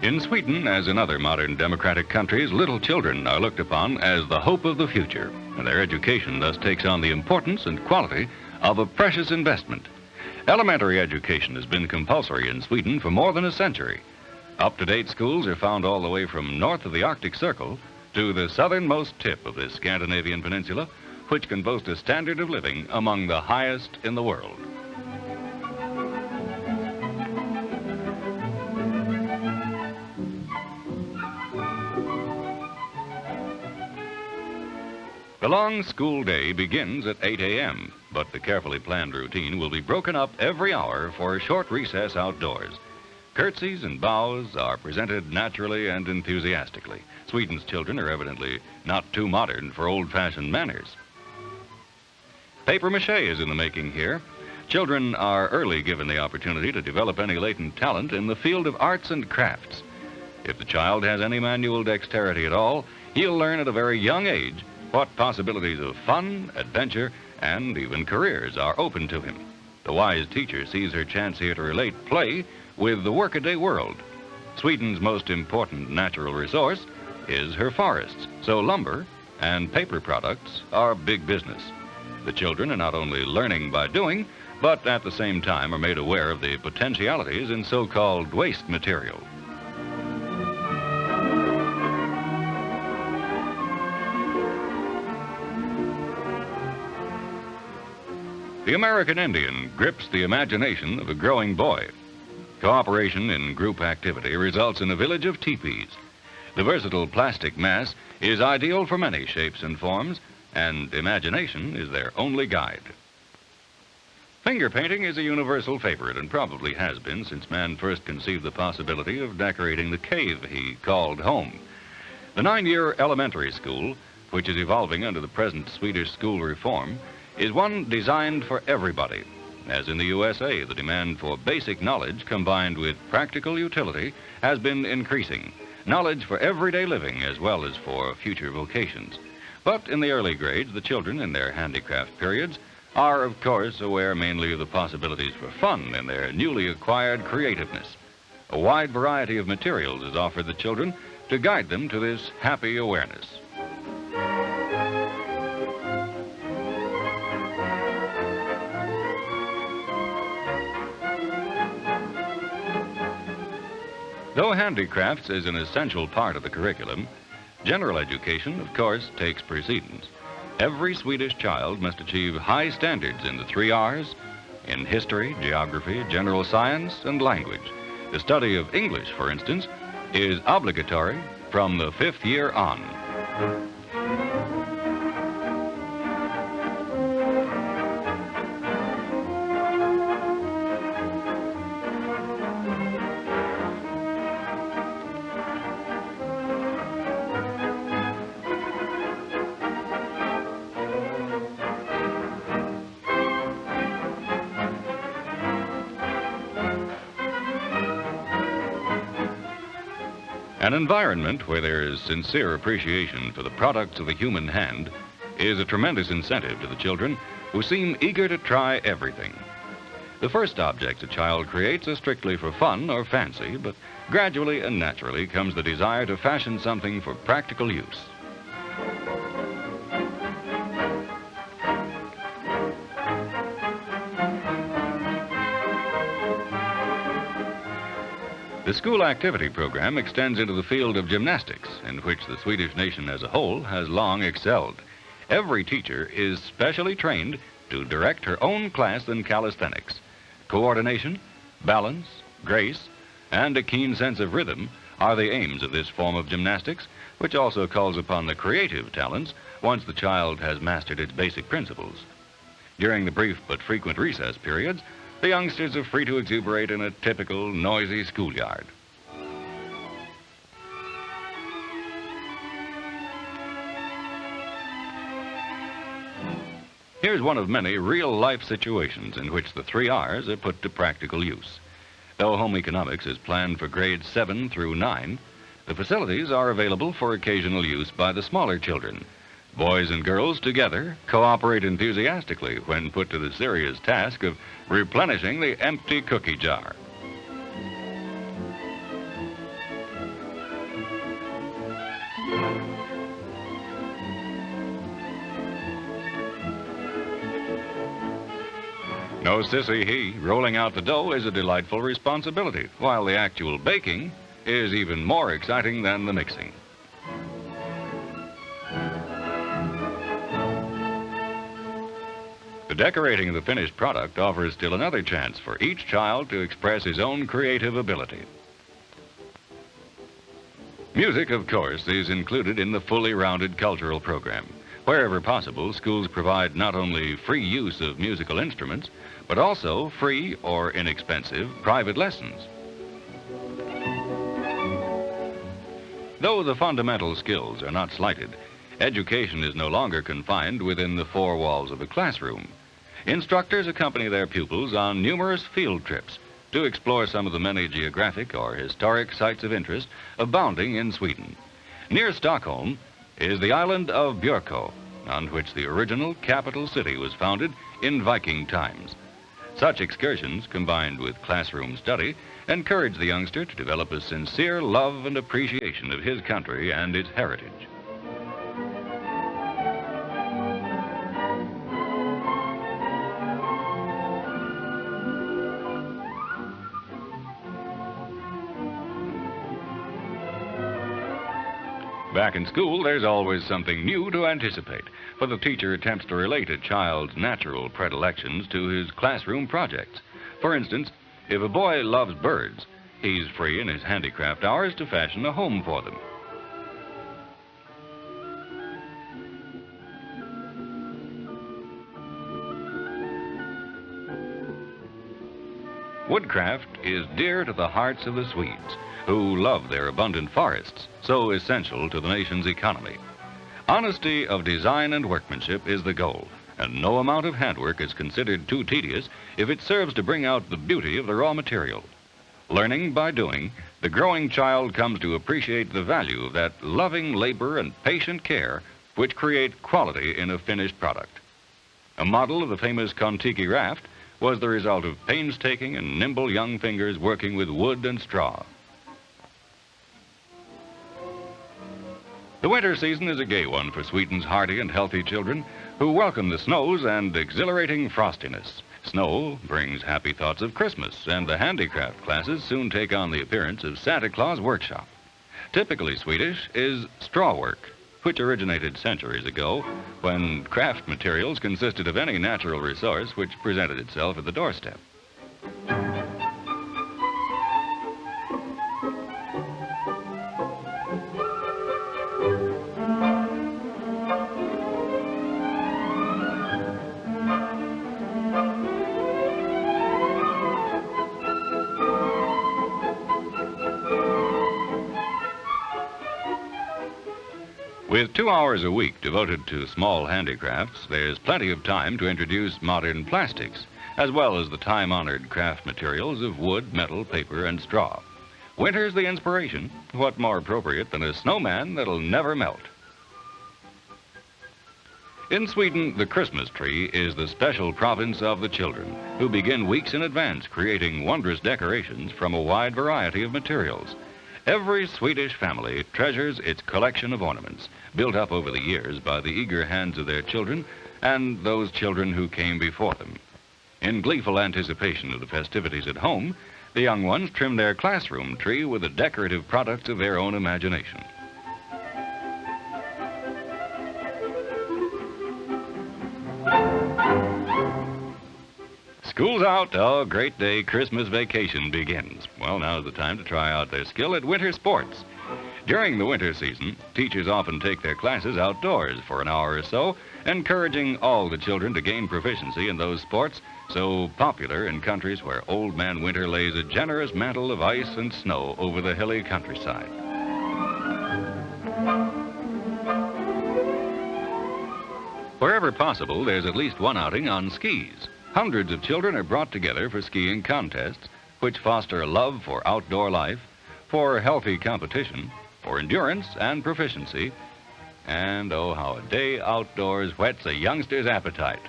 In Sweden, as in other modern democratic countries, little children are looked upon as the hope of the future, and their education thus takes on the importance and quality of a precious investment. Elementary education has been compulsory in Sweden for more than a century. Up-to-date schools are found all the way from north of the Arctic Circle to the southernmost tip of this Scandinavian peninsula, which can boast a standard of living among the highest in the world. The long school day begins at 8 a.m., but the carefully planned routine will be broken up every hour for a short recess outdoors. Curtsies and bows are presented naturally and enthusiastically. Sweden's children are evidently not too modern for old-fashioned manners. Papier-mâché is in the making here. Children are early given the opportunity to develop any latent talent in the field of arts and crafts. If the child has any manual dexterity at all, he'll learn at a very young age what possibilities of fun, adventure, and even careers are open to him. The wise teacher sees her chance here to relate play with the workaday world. Sweden's most important natural resource is her forests, so lumber and paper products are big business. The children are not only learning by doing, but at the same time are made aware of the potentialities in so-called waste material. The American Indian grips the imagination of a growing boy. Cooperation in group activity results in a village of teepees. The versatile plastic mass is ideal for many shapes and forms, and imagination is their only guide. Finger painting is a universal favorite and probably has been since man first conceived the possibility of decorating the cave he called home. The 9-year elementary school, which is evolving under the present Swedish school reform, is one designed for everybody. As in the USA, the demand for basic knowledge combined with practical utility has been increasing. Knowledge for everyday living as well as for future vocations. But in the early grades, the children in their handicraft periods are, of course, aware mainly of the possibilities for fun in their newly acquired creativeness. A wide variety of materials is offered the children to guide them to this happy awareness. Though handicrafts is an essential part of the curriculum, general education, of course, takes precedence. Every Swedish child must achieve high standards in the 3 R's, in history, geography, general science, and language. The study of English, for instance, is obligatory from the 5th year on. An environment where there is sincere appreciation for the products of the human hand is a tremendous incentive to the children who seem eager to try everything. The first objects a child creates are strictly for fun or fancy, but gradually and naturally comes the desire to fashion something for practical use. The school activity program extends into the field of gymnastics, in which the Swedish nation as a whole has long excelled. Every teacher is specially trained to direct her own class in calisthenics. Coordination, balance, grace, and a keen sense of rhythm are the aims of this form of gymnastics, which also calls upon the creative talents once the child has mastered its basic principles. During the brief but frequent recess periods, the youngsters are free to exuberate in a typical noisy schoolyard. Here's one of many real-life situations in which the 3 R's are put to practical use. Though home economics is planned for grades 7 through 9, the facilities are available for occasional use by the smaller children. Boys and girls together cooperate enthusiastically when put to the serious task of replenishing the empty cookie jar. No sissy he, rolling out the dough is a delightful responsibility, while the actual baking is even more exciting than the mixing. The decorating of the finished product offers still another chance for each child to express his own creative ability. Music, of course, is included in the fully rounded cultural program. Wherever possible, schools provide not only free use of musical instruments, but also free or inexpensive private lessons. Though the fundamental skills are not slighted, education is no longer confined within the 4 walls of a classroom. Instructors accompany their pupils on numerous field trips to explore some of the many geographic or historic sites of interest abounding in Sweden. Near Stockholm is the island of Björkö, on which the original capital city was founded in Viking times. Such excursions, combined with classroom study, encourage the youngster to develop a sincere love and appreciation of his country and its heritage. Back in school, there's always something new to anticipate, for the teacher attempts to relate a child's natural predilections to his classroom projects. For instance, if a boy loves birds, he's free in his handicraft hours to fashion a home for them. Woodcraft is dear to the hearts of the Swedes, who love their abundant forests, so essential to the nation's economy. Honesty of design and workmanship is the goal, and no amount of handwork is considered too tedious if it serves to bring out the beauty of the raw material. Learning by doing, the growing child comes to appreciate the value of that loving labor and patient care which create quality in a finished product. A model of the famous Kon-Tiki raft was the result of painstaking and nimble young fingers working with wood and straw. The winter season is a gay one for Sweden's hardy and healthy children who welcome the snows and exhilarating frostiness. Snow brings happy thoughts of Christmas, and the handicraft classes soon take on the appearance of Santa Claus workshop. Typically Swedish is straw work, which originated centuries ago when craft materials consisted of any natural resource which presented itself at the doorstep. With 2 hours a week devoted to small handicrafts, there's plenty of time to introduce modern plastics, as well as the time-honored craft materials of wood, metal, paper, and straw. Winter's the inspiration. What more appropriate than a snowman that'll never melt? In Sweden, the Christmas tree is the special province of the children, who begin weeks in advance creating wondrous decorations from a wide variety of materials. Every Swedish family treasures its collection of ornaments, built up over the years by the eager hands of their children and those children who came before them. In gleeful anticipation of the festivities at home, the young ones trim their classroom tree with the decorative products of their own imagination. School's out. Oh, great day. Christmas vacation begins. Well, now's the time to try out their skill at winter sports. During the winter season, teachers often take their classes outdoors for an hour or so, encouraging all the children to gain proficiency in those sports so popular in countries where Old Man Winter lays a generous mantle of ice and snow over the hilly countryside. Wherever possible, there's at least one outing on skis. Hundreds of children are brought together for skiing contests, which foster a love for outdoor life, for healthy competition, for endurance and proficiency, and oh, how a day outdoors whets a youngster's appetite.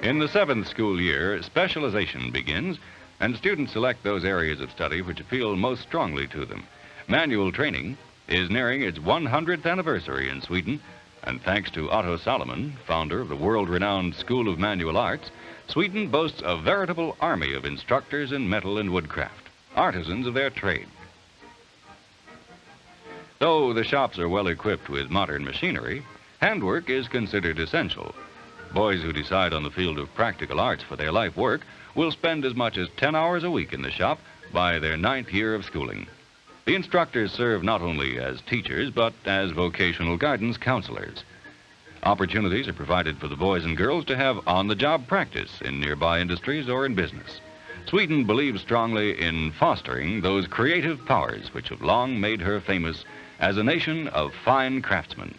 In the 7th school year, specialization begins, and students select those areas of study which appeal most strongly to them. Manual training is nearing its 100th anniversary in Sweden, and thanks to Otto Salomon, founder of the world-renowned School of Manual Arts, Sweden boasts a veritable army of instructors in metal and woodcraft, artisans of their trade. Though the shops are well equipped with modern machinery, handwork is considered essential. Boys who decide on the field of practical arts for their life work will spend as much as 10 hours a week in the shop by their 9th year of schooling. The instructors serve not only as teachers, but as vocational guidance counselors. Opportunities are provided for the boys and girls to have on-the-job practice in nearby industries or in business. Sweden believes strongly in fostering those creative powers which have long made her famous as a nation of fine craftsmen.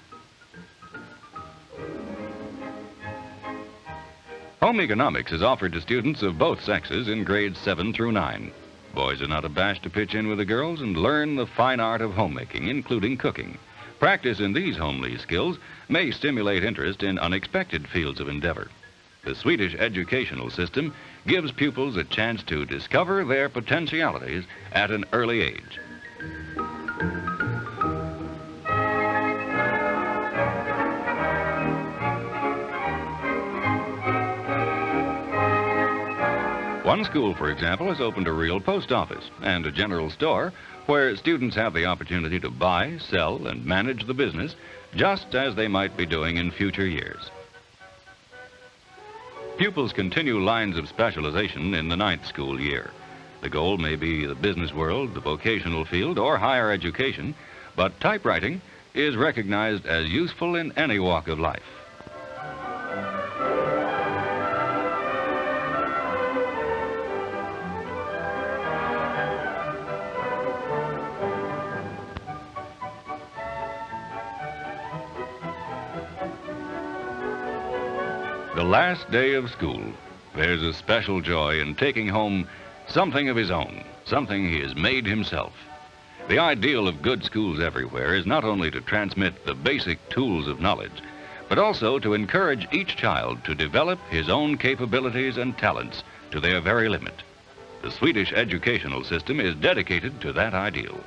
Home economics is offered to students of both sexes in grades 7 through 9. Boys are not abashed to pitch in with the girls and learn the fine art of homemaking, including cooking. Practice in these homely skills may stimulate interest in unexpected fields of endeavor. The Swedish educational system gives pupils a chance to discover their potentialities at an early age. One school, for example, has opened a real post office and a general store where students have the opportunity to buy, sell, and manage the business just as they might be doing in future years. Pupils continue lines of specialization in the 9th school year. The goal may be the business world, the vocational field, or higher education, but typewriting is recognized as useful in any walk of life. The last day of school, there's a special joy in taking home something of his own, something he has made himself. The ideal of good schools everywhere is not only to transmit the basic tools of knowledge, but also to encourage each child to develop his own capabilities and talents to their very limit. The Swedish educational system is dedicated to that ideal.